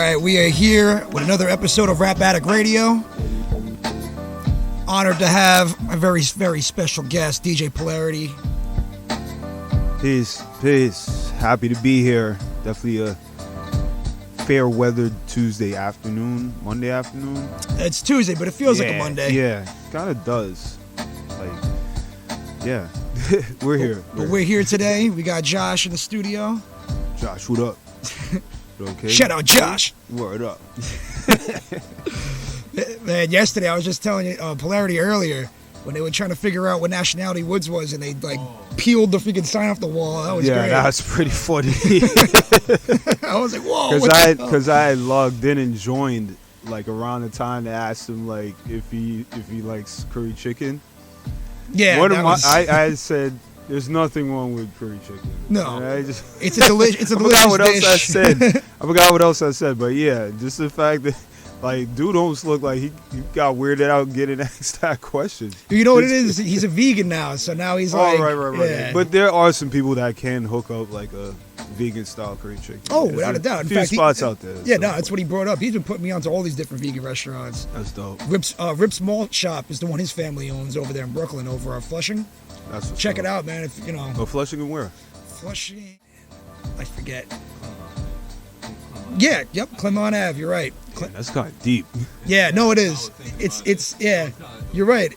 right, we are here with another episode of Rap Addict Radio. Honored to have a very, very special guest, DJ Polarity. Peace, peace. Happy to be here. Definitely a fair weathered Tuesday afternoon, Monday afternoon. It's Tuesday, but it feels like a Monday. Yeah, kind of does. Like, yeah, we're here. But we're here today. We got Josh in the studio. Josh, what up? Okay. Shout out Josh. Word up. Man, yesterday I was just telling you Polarity earlier when they were trying to figure out what nationality Woods was, and they peeled the freaking sign off the wall. That was great. Yeah, that's pretty funny. I was like, whoa. Because I had logged in and joined like around the time they asked him like if he likes curry chicken. Yeah, I had said there's nothing wrong with curry chicken. No, it's a delicious dish. I forgot what else I said, but yeah, just the fact that like dude almost looked like he got weirded out getting asked that question. You know what it is? He's a vegan now, so now he's like, right. Yeah. But there are some people that can hook up like a vegan style curry chicken. Oh, without a doubt. In fact, spots out there. Yeah, no, that's what he brought up. He's been putting me onto all these different vegan restaurants. That's dope. Rip's Malt Shop is the one his family owns over there in Brooklyn, over Flushing. Check it out, man. If you know. Oh, Flushing and where? Flushing. I forget. Yeah, yep, Clemont Ave. You're right. That's kind of deep. Yeah, no, it is. It's yeah. You're right.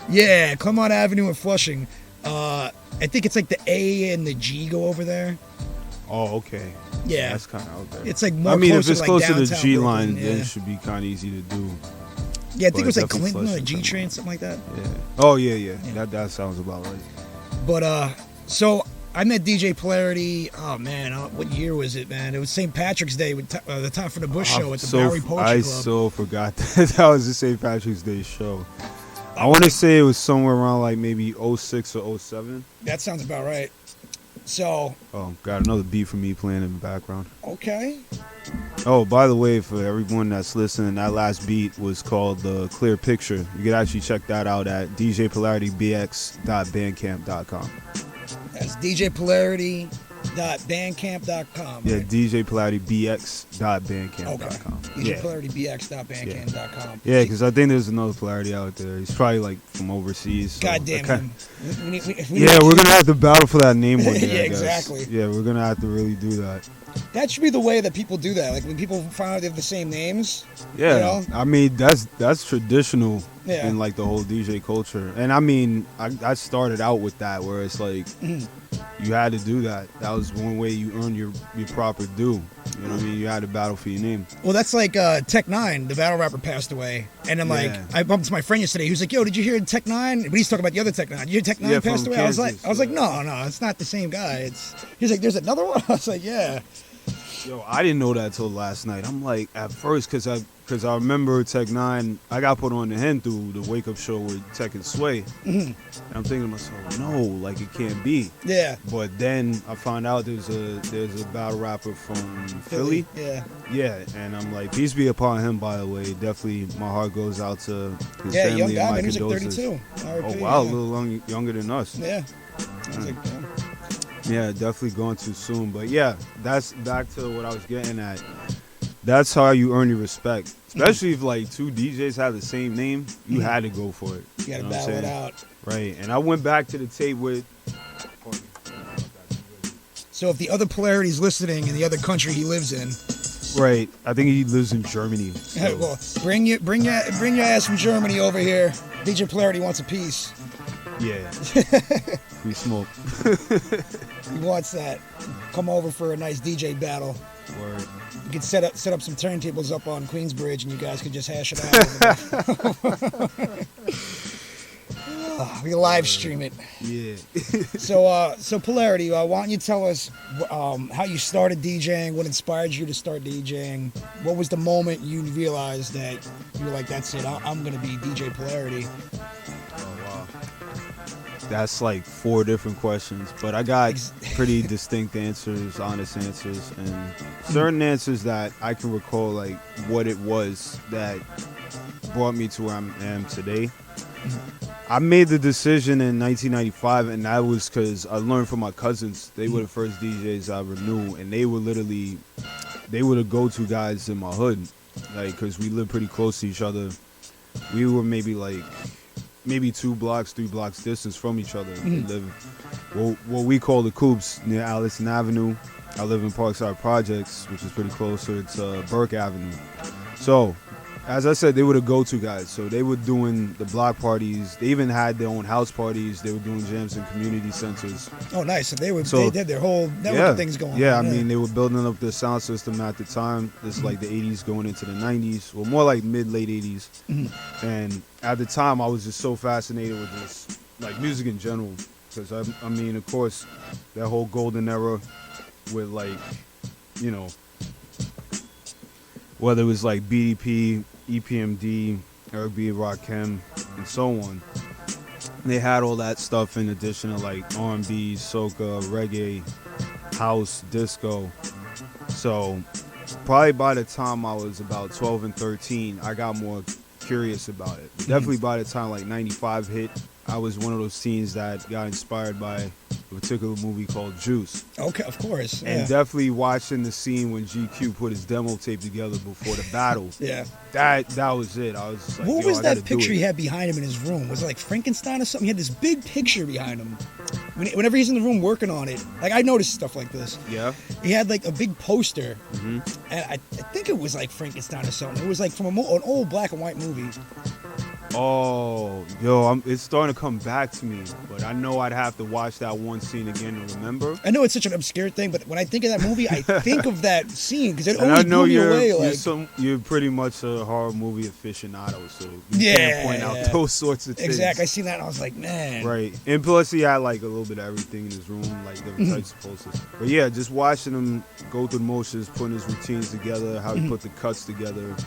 Yeah, Clemont Avenue in Flushing. I think it's like the A and the G go over there. Oh, okay. Yeah, that's kind of out there. It's like more. I mean, if it's like close to the G Brooklyn, line, then it should be kind of easy to do. Yeah, I think it was like Clinton or G train, something like that. Yeah. Oh yeah. That sounds about right. But so I met DJ Polarity. Oh man, what year was it, man? It was St. Patrick's Day with the Time for the Bush show at the Bowery Poetry Club. I so forgot that was the St. Patrick's Day show. I want to say it was somewhere around like maybe 06 or 07. That sounds about right. So. Oh, got another beat from me playing in the background. Okay. Oh, by the way, for everyone that's listening, that last beat was called The Clear Picture. You can actually check that out at djpolaritybx.bandcamp.com. That's djpolarity.bandcamp.com. Yeah, djpolaritybx.bandcamp.com. Okay. djpolaritybx.bandcamp.com. Yeah, because I think there's another Polarity out there. He's probably like from overseas. So God damn him. We're going to have to battle for that name one day. Yeah, exactly. Yeah, we're going to have to really do that. That should be the way that people do that. Like when people find out they have the same names. Yeah, you know? I mean that's traditional in like the whole DJ culture. And I mean, I started out with that where it's like you had to do that. That was one way you earn your proper due. You know what I mean? You had to battle for your name. Well, that's like Tech Nine, the battle rapper, passed away, and then I bumped into my friend yesterday. He was like, "Yo, did you hear Tech Nine?" But he's talking about the other Tech Nine. You hear Tech Nine passed away? Kansas, I was like, no, it's not the same guy. He's like, "There's another one." I was like, "Yeah." Yo, I didn't know that until last night. I'm like, at first, because I remember Tech Nine, I got put on the hand through the Wake Up Show with Tech and Sway. And I'm thinking to myself, no, like it can't be. Yeah. But then I found out there's a battle rapper from Philly. Yeah. Yeah, and I'm like, peace be upon him, by the way. Definitely, my heart goes out to his family young guy, and my man. He was condolences. like 32. Oh, wow, a little younger than us. Yeah. Yeah, definitely going too soon. But yeah, that's back to what I was getting at. That's how you earn your respect. Especially if like two DJs have the same name, you had to go for it. You gotta battle it out. Right. And I went back to the tape with. So if the other Polarity's listening in the other country he lives in. Right. I think he lives in Germany. So. Well, bring your ass from Germany over here. DJ Polarity wants a piece. Yeah. We smoke. He wants that. Come over for a nice DJ battle. Word. You could set up some turntables up on Queensbridge, and you guys could just hash it out. We live stream it. Yeah. So Polarity, why don't you tell us how you started DJing? What inspired you to start DJing? What was the moment you realized that you were like, "That's it. I'm gonna be DJ Polarity"? That's like 4 different questions, but I got pretty distinct answers, honest answers, and certain answers that I can recall, like what it was that brought me to where I am today. I made the decision in 1995, and that was because I learned from my cousins. They were the first DJs I ever knew, and they were literally they were the go-to guys in my hood, like, because we lived pretty close to each other. We were maybe 2 blocks, 3 blocks distance from each other. They live what we call the Coops near Allison Avenue. I live in Parkside Projects, which is pretty close, so it's Burke Avenue. So, as I said, they were the go-to guys. So they were doing the block parties. They even had their own house parties. They were doing jams in community centers. Oh, nice. So they did their whole network of things going on. Yeah, I mean, they were building up their sound system at the time. This is like the 80s going into the 90s. Well, more like mid-late 80s. And at the time, I was just so fascinated with just, like, music in general. Because, I mean, of course, that whole golden era with, like, you know, whether it was like BDP, EPMD, Eric B. Rakim, and so on. They had all that stuff in addition to like R&B, soca, reggae, house, disco. So probably by the time I was about 12 and 13, I got more curious about it. Definitely by the time like 95 hit, I was one of those teens that got inspired by a particular movie called Juice. Okay, of course. And definitely watching the scene when GQ put his demo tape together before the battle. Yeah. That was it. I was just like, what was that picture he had behind him in his room? Was it like Frankenstein or something? He had this big picture behind him. Whenever he's in the room working on it, like I noticed stuff like this. Yeah. He had like a big poster, and I think it was like Frankenstein or something. It was like from an old black and white movie. Oh, yo, it's starting to come back to me, but I know I'd have to watch that one scene again to remember. I know it's such an obscure thing, but when I think of that movie, I think of that scene because it always blew me away. You're pretty much a horror movie aficionado, so you can't point out those sorts of things. Exactly, I seen that and I was like, man. Right, and plus he had like a little bit of everything in his room, like different types of posters. But yeah, just watching him go through the motions, putting his routines together, how he put the cuts together.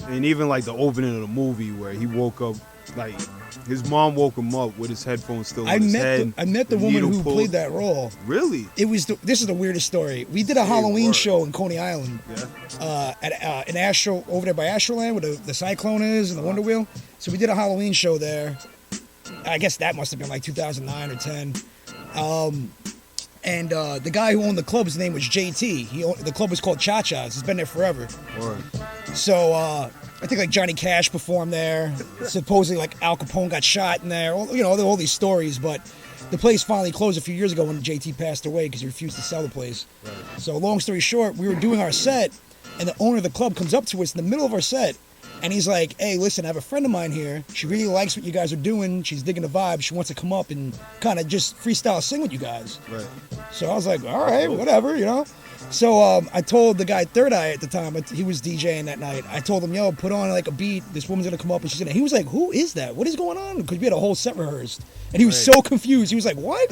And even like the opening of the movie where he woke up, like his mom woke him up with his headphones still in his head. I met the woman who played that role. Really? This is the weirdest story. We did a Halloween show in Coney Island. In Astro, over there by Astroland where the Cyclone is and the Wonder Wheel. So we did a Halloween show there. I guess that must have been like 2009 or 10. And the guy who owned the club, his name was JT. The club was called Cha-Cha's. It's been there forever. Word. So I think like Johnny Cash performed there. Supposedly like Al Capone got shot in there. All these stories. But the place finally closed a few years ago when JT passed away because he refused to sell the place. Right. So long story short, we were doing our set, and the owner of the club comes up to us in the middle of our set. And he's like, hey, listen, I have a friend of mine here. She really likes what you guys are doing. She's digging the vibe. She wants to come up and kind of just freestyle sing with you guys. Right. So I was like, all right, whatever, So I told the guy Third Eye at the time, he was DJing that night. I told him, yo, put on like a beat. This woman's going to come up and she's going to. He was like, who is that? What is going on? Because we had a whole set rehearsed. And he was so confused. He was like, what?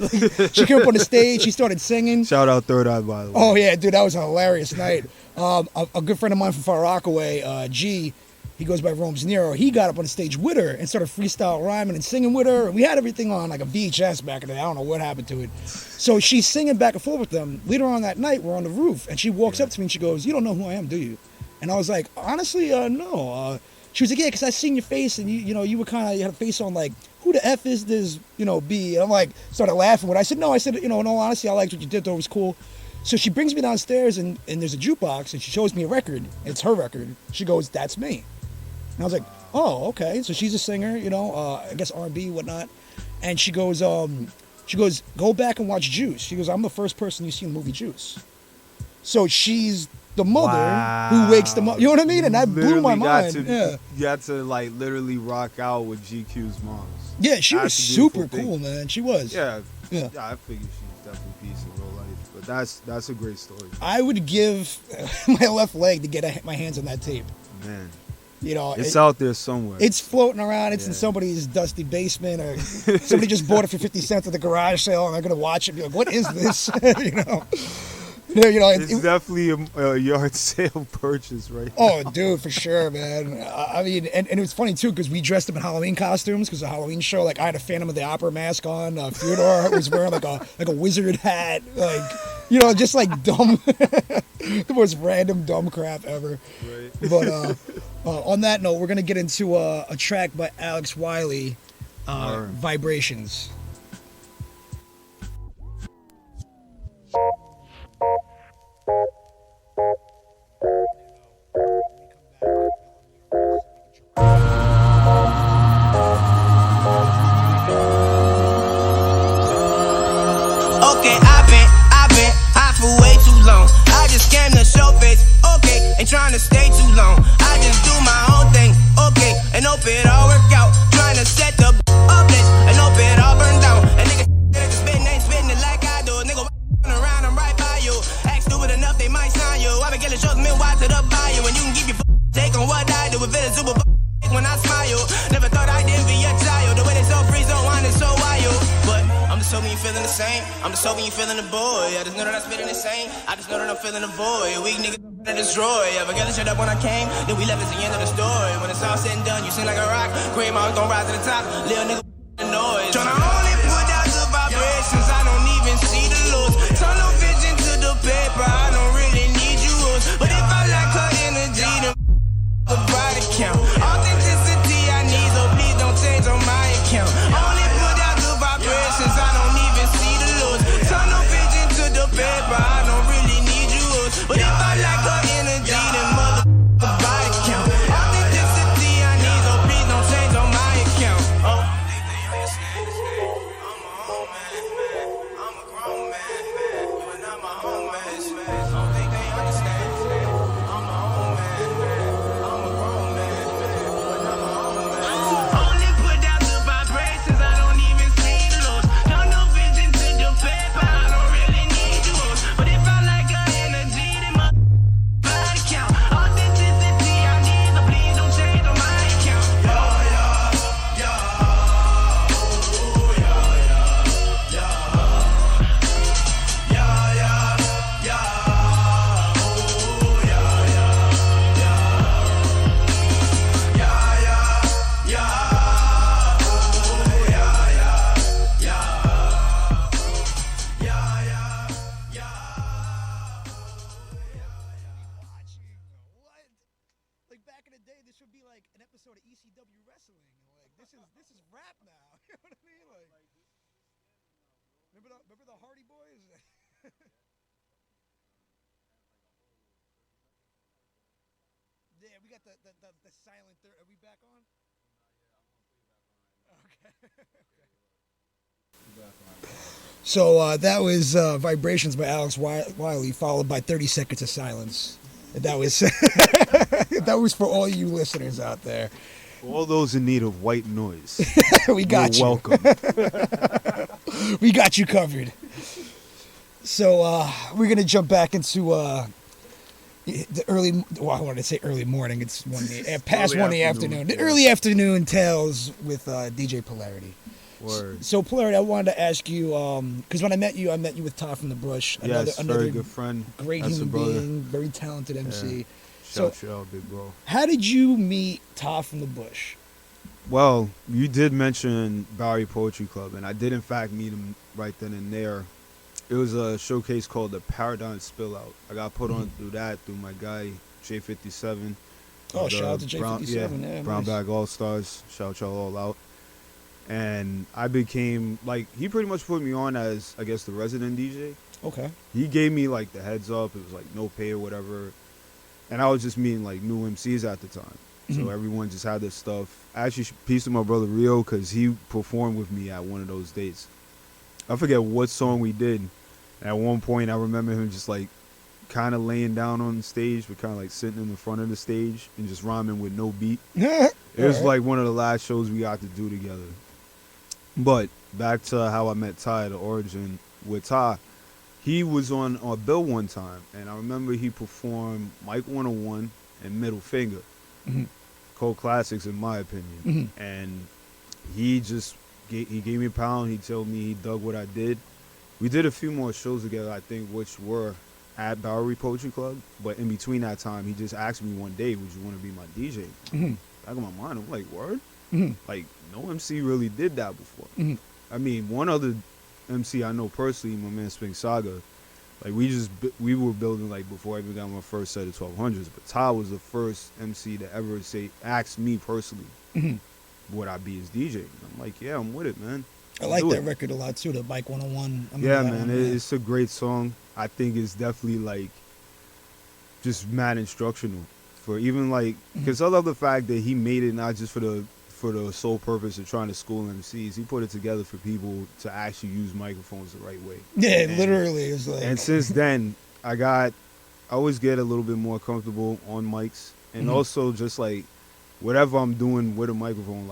She came up on the stage. She started singing. Shout out Third Eye, by the way. Oh, yeah, dude, that was a hilarious night. A good friend of mine from Far Rockaway, G, he goes by Rome's Nero. He got up on the stage with her and started freestyle rhyming and singing with her. We had everything on like a VHS back in the day. I don't know what happened to it. So she's singing back and forth with them. Later on that night, we're on the roof, and she walks up to me and she goes, you don't know who I am, do you? And I was like, honestly, no. She was like, yeah, because I seen your face, and you had a face on like, who the F is this, B? And I'm like, started laughing. When I said, no, in all honesty, I liked what you did, thought it was cool. So she brings me downstairs, and there's a jukebox, and she shows me a record. It's her record. She goes, that's me. And I was like, oh, okay. So she's a singer, I guess R&B, whatnot. And she goes, go back and watch Juice. She goes, I'm the first person you see in the movie Juice. So she's the mother who wakes them up. You know what I mean? And that blew my mind. You got to like literally rock out with GQ's moms. Yeah, she was super cool, man. She was. Yeah, I figured she's definitely a piece of real life. But that's a great story. I would give my left leg to get my hands on that tape. Man. It's out there somewhere. It's floating around. It's in somebody's dusty basement, or somebody just bought it for 50 cents at the garage sale, and they're gonna watch it and be like, "What is this?" It's definitely a yard sale purchase, right? Oh, dude, for sure, man. I mean, and it was funny too because we dressed up in Halloween costumes because the Halloween show. Like I had a Phantom of the Opera mask on. Theodore was wearing like a wizard hat, like just like dumb, the most random dumb crap ever. Right. But on that note, we're gonna get into a track by Alex Wiley, Vibrations. Vibrations. a super when I smile. Never thought I'd envy a child. The way they so free, so honest, so wild. But I'm just hoping you feeling the same. I'm just hoping you feeling the boy. I just know that I'm spitting the same. I just know that I'm feeling the boy. Weak niggas to destroy. I forgot the shit up when I came. Then we left at the end of the story. When it's all said and done, you sing like a rock. Great mom gon' rise to the top. Little nigga the noise. Tryna only put out the vibrations. I don't even see the looks. Tunnel vision to the paper. I don't really need you. But if I like her energy, then the body count. Authenticity I need, so please don't change on my account. Only put out the vibrations, I don't even see the looks. Tunnel vision to the paper, I don't really need you. But if I like her energy, then the body count. Authenticity I need, so please don't change on my account. Oh. I'm a grown man, you are not my home man. I don't think they understand. I'm a home man. Only put out the vibrations, I don't even see the lows. Don't no vision to the paper, I don't really need you. But if I like her energy, then my body count. Authenticity I need, so please don't change on my account. Like back in the day, this would be like an episode of ECW wrestling. Like this is rap now. You know what I mean? Like remember the Hardy Boys? Yeah, we got the silent third. Are we back on? Okay. So that was Vibrations by Alex Wiley, followed by 30 Seconds of Silence. That was that was for all you listeners out there. For all those in need of white noise, we got you're you. welcome. We got you covered. So we're gonna jump back into the early. Well, I wanted to say early morning. It's past 1 in the afternoon. The early afternoon tales with DJ Polarity. Word. So Polarity, I wanted to ask you because when I met you with Todd from the Brush. Another very good friend. Great That's human a brother. being, very talented MC. Yeah. So, Shout out, big bro. how did you meet Todd from the Bush? Well, you did mention Bowery Poetry Club, and I did in fact meet him right then and there. It was a showcase called the Paradigm Spill Out. I got put on through my guy J57. Oh, shout out to J57. Yeah, Brown nice. Bag All Stars. Shout y'all all out. And I became he pretty much put me on as, I guess, the resident DJ. Okay. He gave me the heads up. It was no pay or whatever. And I was just meeting new MCs at the time. So everyone just had this stuff. I actually peace to my brother Rio, because he performed with me at one of those dates. I forget what song we did. And at one point I remember him just kind of laying down on the stage, but kind of sitting in the front of the stage and just rhyming with no beat. It was one of the last shows we got to do together. But back to how I met Ty, the origin with Ty. He was on a bill one time, and I remember he performed Mike 101 and Middle Finger. Cold classics in my opinion. And he just he gave me a pound. He told me he dug what I did. We did a few more shows together, I think, which were at Bowery Poetry Club. But in between that time, he just asked me one day, would you want to be my DJ? Back in my mind, I'm like, word? No MC really did that before. I mean, one other MC I know personally, my man Spink Saga, we were building before I even got my first set of 1200s. But Ty was the first MC to ever ask me personally, would I be his DJ? And I'm like, yeah, I'm with it, man. I like that record a lot too, the Mike 101. Yeah, man, it's a great song. I think it's definitely just mad instructional for even because I love the fact that he made it not just for the sole purpose of trying to school MCs. He put it together for people to actually use microphones the right way. Yeah, literally, it's And since then, I always get a little bit more comfortable on mics, and also just whatever I'm doing with a microphone,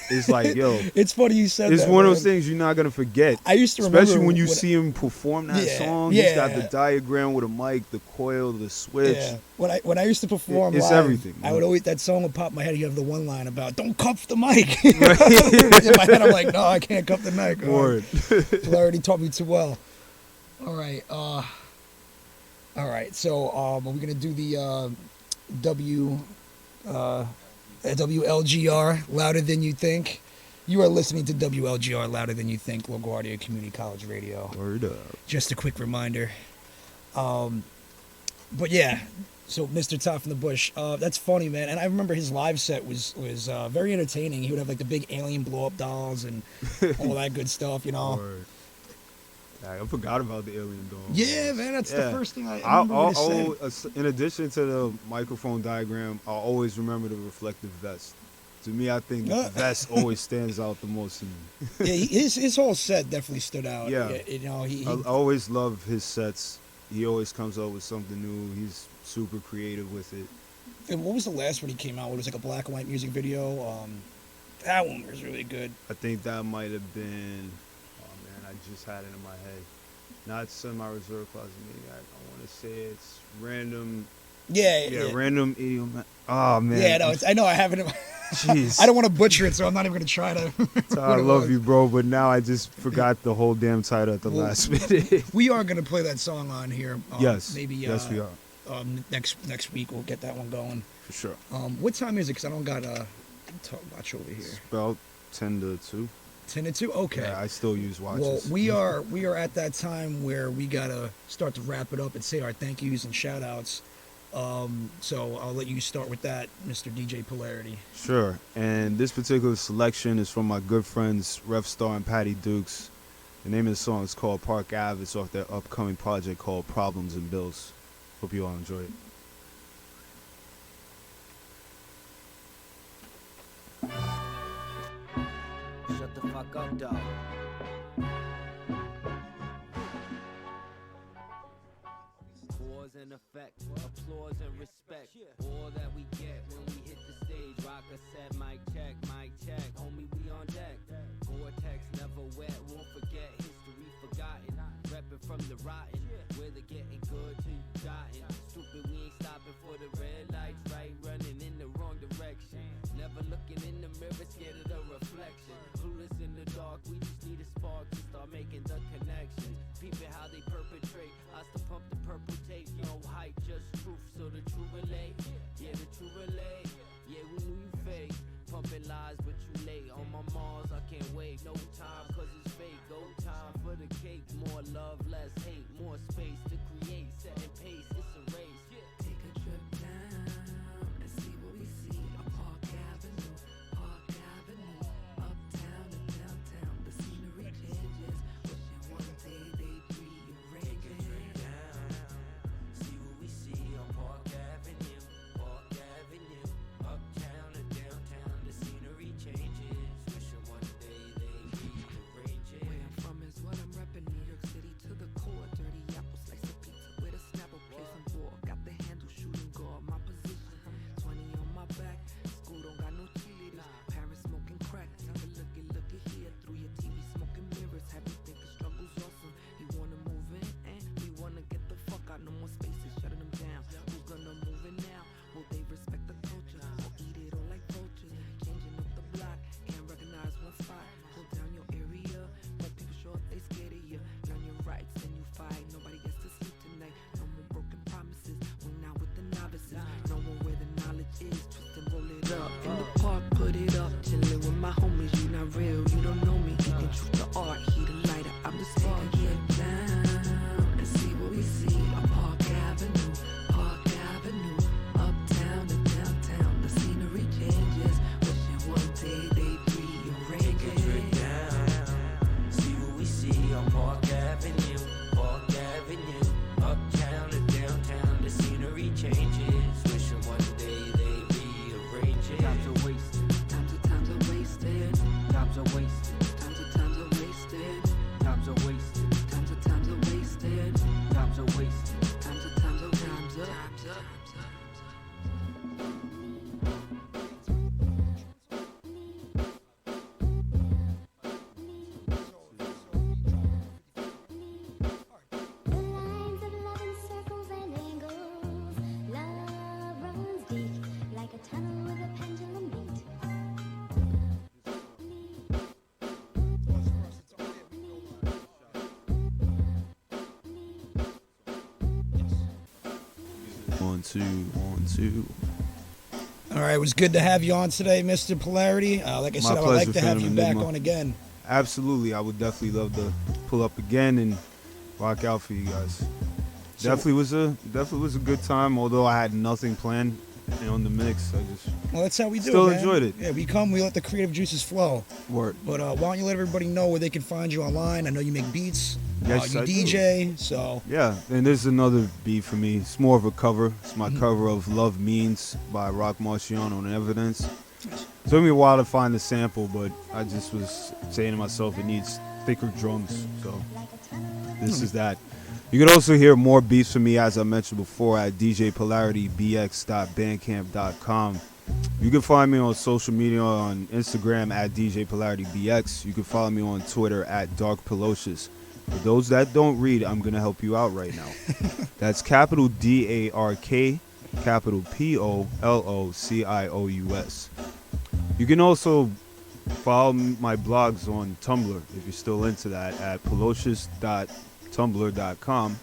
it's like, yo, it's funny you said it's that. one man. of those things you're not gonna forget. I used to remember, especially when you see him perform that song. He's got the diagram with a mic, the coil, the switch. Yeah. When I used to perform it's live, everything. I would always, that song would pop in my head. You have the one line about "Don't cuff the mic." In my head, I'm like, no, I can't cuff the mic. Word. Polarity taught me too well. All right. So, are we gonna do the WLGR Louder Than You Think? You are listening to WLGR Louder Than You Think, LaGuardia Community College Radio. Word up. Just a quick reminder. But yeah, so Mr. Top from the Bush, that's funny, man. And I remember his live set was very entertaining. He would have like the big alien blow up dolls and all that good stuff, you know. Word. I forgot about the alien doll. Yeah, man, that's the first thing I remember said. In addition to the microphone diagram, I'll always remember the reflective vest. To me, I think the vest always stands out the most. Yeah, his whole set definitely stood out. Yeah, you know, I always love his sets. He always comes up with something new. He's super creative with it. And what was the last one he came out with? It was like a black and white music video. That one was really good. I think that might have been. I just had it in my head. Not Semi-Reserve Closet Meeting. I want to say it's Random. Yeah. Random Idiom. Oh, man. Yeah, no, I know I have it in my Jeez. I don't want to butcher it, so I'm not even going to try to. I love you, bro, but now I just forgot the whole damn title at the last minute. We are going to play that song on here. Yes. Maybe. Yes, we are. Next week we'll get that one going. For sure. What time is it? Because I don't got watch over here. It's about 10 to 2. 10 to 2? Okay. Yeah, I still use watches. Well, we are at that time where we got to start to wrap it up and say our thank yous and shout outs. So I'll let you start with that, Mr. DJ Polarity. Sure. And this particular selection is from my good friends Ref Star and Patty Dukes. The name of the song is called Park Ave. It's off their upcoming project called Problems and Bills. Hope you all enjoy it. Shut the fuck up, dog. Cause and effect, applause and respect. All that we get when we hit the stage. Rocker said, mic check, homie, we on deck. Vortex never wet, won't forget. History forgotten. Reppin' from the rotten, where they getting good to jotting. Stupid, we ain't stopping for the red lights, right? Running in the wrong direction. Never looking in the mirror, scared of the reflection. Clueless in the dark, we just need a spark to start making the connections. Peeping how they perpetrate, us to pump the purple tape. No hype, just truth, so the true relay. Yeah, the true relay. Yeah, we knew you fake. Pumping lies, but you late. On my Mars, I can't wait. No time, cause it's fake. Go time for the cake. More love, less hate. More space to create. Setting pace, it's a race. Take a trip down and see what we see. A Park Avenue, uptown and downtown. The scenery changes. Wishing one day they'd rearrange it. See what we see on Park Avenue, uptown and downtown. The scenery changes. Wishing one day they rearrange it. Where I'm from is what I'm repping. New York City to the core. Dirty apple, slice of pizza with a Snapple. Play some ball. Got the handle, shooting guard. My position. 20 on my back. School don't got no cheerleaders. Parents smoking crack. Take a look at here. Through your TV smoking mirrors. Have you think the struggle's awesome? You wanna move in and we wanna get the fuck out. No more spaces, shutting them down. Who's gonna move in now? Will they respect the culture or eat it all like vultures? Changing up the block, can't recognize one spot. Pull down your area, but people show up, they scared of you. Learn your rights, then you fight. Nobody gets to sleep tonight. No more broken promises. We're now with the novices. No one where the knowledge is. Twist and roll it up. In the park, put it up. Chilling with my homies. You not real, you don't know me. You can shoot the art, he the lighter. I'm the spark. Get down and see what we see. A Park Avenue, uptown and downtown. The scenery changes. Wishing one day they'd rearrange it. See what we see on Park Avenue, uptown and downtown. The scenery changes. Wishing one day they rearrange it. Times are wasted. Times are wasted. Times are wasted. Times are wasted. Times are wasted. Times are wasted. Times are wasted. Times are 2. All right, it was good to have you on today, Mr. Polarity. Like I said, I would like to have you back on again. Absolutely, I would definitely love to pull up again and rock out for you guys. Definitely was a good time. Although I had nothing planned on the mix, well, that's how we do. Still it, man. enjoyed it. Yeah, we let the creative juices flow. Word. But why don't you let everybody know where they can find you online? I know you make beats. Yes, you I DJ. do. So yeah, and there's another beat for me. It's more of a cover. It's my cover of "Love Means" by Rock Marciano and Evidence. It took me a while to find the sample, but I just was saying to myself, it needs thicker drums. So this is that. You can also hear more beats from me, as I mentioned before, at djpolaritybx.bandcamp.com. You can find me on social media on Instagram at djpolaritybx. You can follow me on Twitter at darkpelocious. For those that don't read, I'm going to help you out right now. That's capital DARK, capital POLOCIOUS. You can also follow my blogs on Tumblr, if you're still into that, at pelocious.tumblr.com.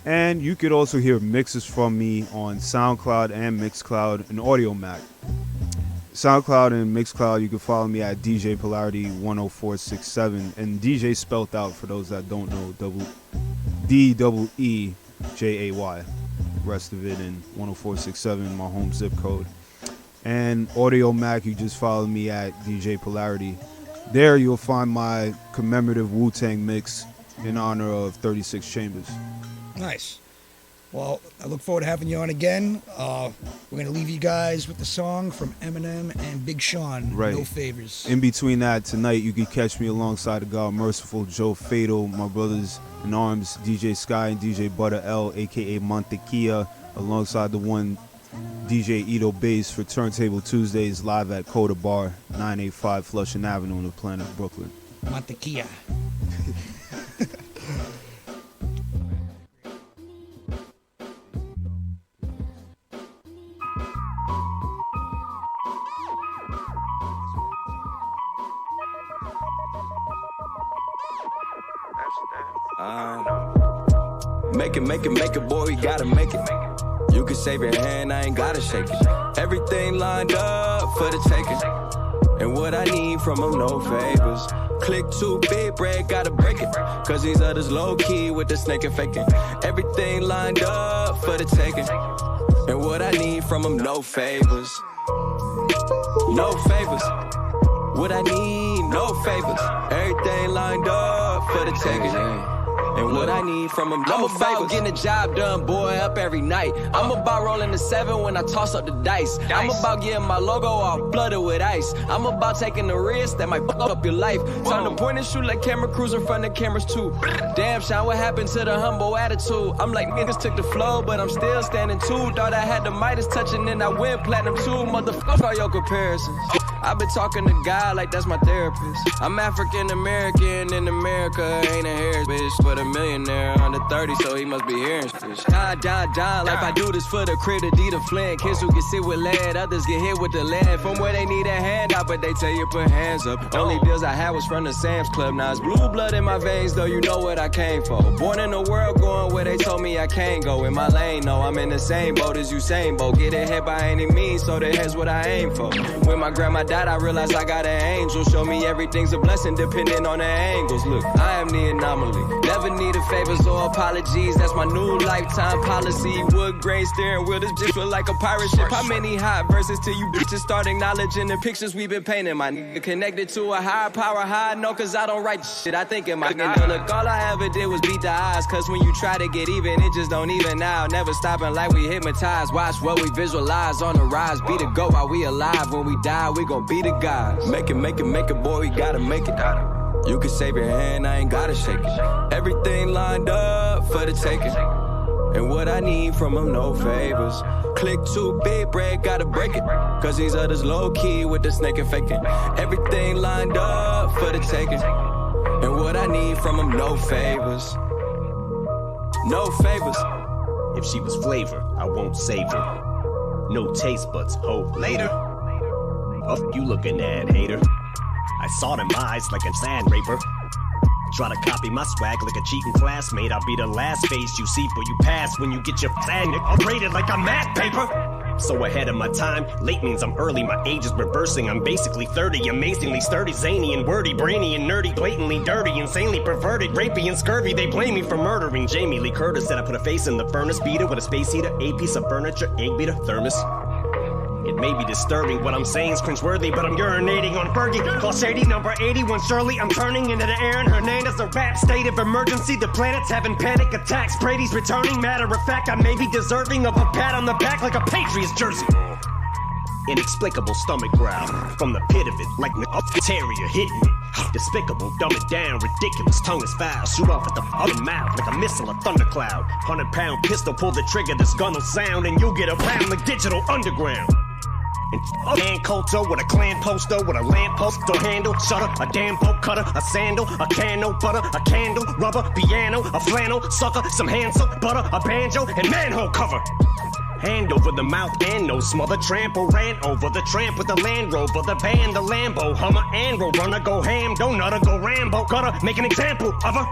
And you could also hear mixes from me on SoundCloud and Mixcloud and AudioMac. SoundCloud and Mixcloud, you can follow me at DJ Polarity 10467, and DJ spelled out for those that don't know, DEEJAY. Rest of it in 10467, my home zip code. And AudioMac, you just follow me at DJ Polarity. There you'll find my commemorative Wu-Tang mix in honor of 36 Chambers. Nice. Well, I look forward to having you on again. We're going to leave you guys with the song from Eminem and Big Sean, right. No Favors. In between that, tonight you can catch me alongside the God Merciful, Joe Fatal, my brothers in arms, DJ Sky and DJ Butter L, a.k.a. Montequilla, alongside the one DJ Edo Bass for Turntable Tuesdays live at Coda Bar, 985 Flushing Avenue in the Planet, Brooklyn. Montequilla. Make it, boy, we gotta make it. You can save your hand, I ain't gotta shake it. Everything lined up for the taking. And what I need from them, no favors. Click too big, bread, gotta break it. Cause these others low key with the snake and faking. Everything lined up for the taking. And what I need from them, no favors. No favors. What I need, no favors. Everything lined up for the taking. And what I need from him, no favors. I'm about getting the job done, boy, up every night. I'm about rolling the 7 when I toss up the dice. I'm about getting my logo all blooded with ice. I'm about taking the risk that might fuck up your life. Time to point and shoot like camera crews in front of cameras too. Damn, Sean, what happened to the humble attitude? I'm like, niggas took the flow, but I'm still standing too. Thought I had the Midas touching and I went platinum too. Motherfucker, all your comparisons. I've been talking to God like that's my therapist. I'm African American in America, ain't a hairs bitch, but a millionaire under 30, so he must be hearing fish. Die, like I do this for the critter, D the Flint. Kids who get sit with lead, others get hit with the lead. From where they need a handout, but they tell you put hands up. Only deals I had was from the Sam's Club. Now it's blue blood in my veins, though you know what I came for. Born in the world, going where they told me I can't go. In my lane, no, I'm in the same boat as Usain Bolt. Get ahead by any means, so the head's what I aim for. When my grandma died, I realized I got an angel. Show me everything's a blessing, depending on the angles. Look, I am the anomaly. Never needed favors or apologies. That's my new lifetime policy. Wood grain steering wheel, this bitch feel like a pirate ship. How many hot verses till you bitches start acknowledging the pictures we've been painting? My nigga connected to a higher power, high no, cause I don't write shit. I think in my nigga, look, all I ever did was beat the odds. Cause when you try to get even, it just don't even out. Never stopping like we hypnotized. Watch what we visualize on the rise. Be the go while we alive. When we die, we gon' be the guys. Make it, boy, we gotta make it. You can save your hand, I ain't gotta shake it. Everything lined up for the taking. And what I need from them, no favors. Click too big, bread, gotta break it. Cause these others low key with the snake and faking. Everything lined up for the taking. And what I need from them, no favors. No favors. If she was flavor, I won't save her. No taste buds, hope later. Oh, you looking at, hater? I saw them eyes like a sand raper. Try to copy my swag like a cheating classmate. I'll be the last face you see, but you pass when you get your plan rated like a math paper. So ahead of my time, late means I'm early, my age is reversing. I'm basically 30, amazingly sturdy, zany and wordy, brainy and nerdy, blatantly dirty, insanely perverted, rapey and scurvy. They blame me for murdering Jamie Lee Curtis. Said I put a face in the furnace, beater with a space heater, a piece of furniture, egg beater, thermos. It may be disturbing, what I'm saying's cringeworthy, but I'm urinating on Fergie. Call Shady number 81 Shirley. I'm turning into the Aaron Hernandez, a rap state of emergency. The planet's having panic attacks. Brady's returning. Matter of fact, I may be deserving of a pat on the back like a Patriots jersey. Inexplicable stomach growl from the pit of it, like a terrier hitting me. Despicable, dumb it down, ridiculous, tongue is foul. Shoot off at the other mouth like a missile, a thundercloud. 100-pound pistol, pull the trigger, this gun will sound, and you'll get around like Digital Underground. And a man culto with a clan poster with a lamp post or handle, shutter, a damn bolt cutter, a sandal, a can of butter, a candle, rubber, piano, a flannel, sucker, some hand soap, butter, a banjo, and manhole cover. Hand over the mouth and nose, smother, trample, ran over the tramp with the Land Rover, the band, the Lambo, Hummer, and roll, runner, go ham, donutter, go Rambo, gutter, make an example of her.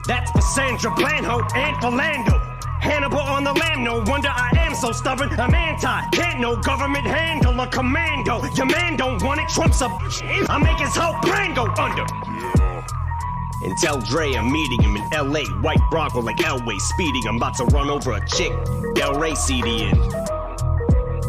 That's for Sandra Blanho and Philando. Hannibal on the lamb, no wonder I am so stubborn. I'm anti, can't no government handle a commando. Your man don't want it, Trump's a I make his whole brand go under. And tell Dre I'm meeting him in LA, white Bronco like Elway, speeding. I'm about to run over a chick, Del Rey CD in.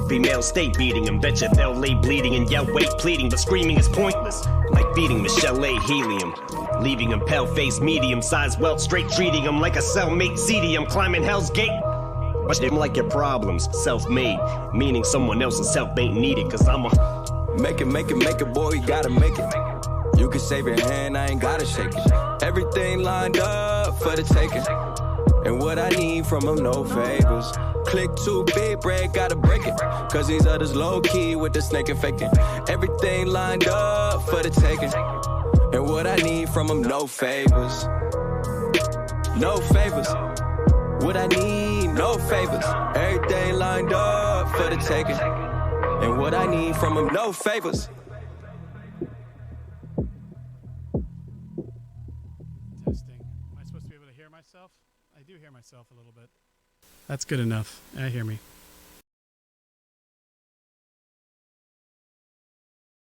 Female state beating him, betcha they'll lay bleeding and yell wait pleading, but screaming is pointless, like beating Michelle A. Helium. Leaving him pale-faced, medium-sized welt, straight treating him like a cellmate seedy. I'm climbing Hell's Gate. But them like your problems, self-made, meaning someone else's help ain't needed, cause I'm a Make it, boy, you gotta make it. You can save your hand, I ain't gotta shake it. Everything lined up for the taking. And what I need from them, no favors. Click too big, bread, gotta break it. Cause these others low-key with the snake and faking. Everything lined up for the taking. And what I need from them, no favors. No favors. What I need, no favors. Everything lined up for the taking. And what I need from them, no favors. Testing. Am I supposed to be able to hear myself? I do hear myself a little bit. That's good enough. I hear me.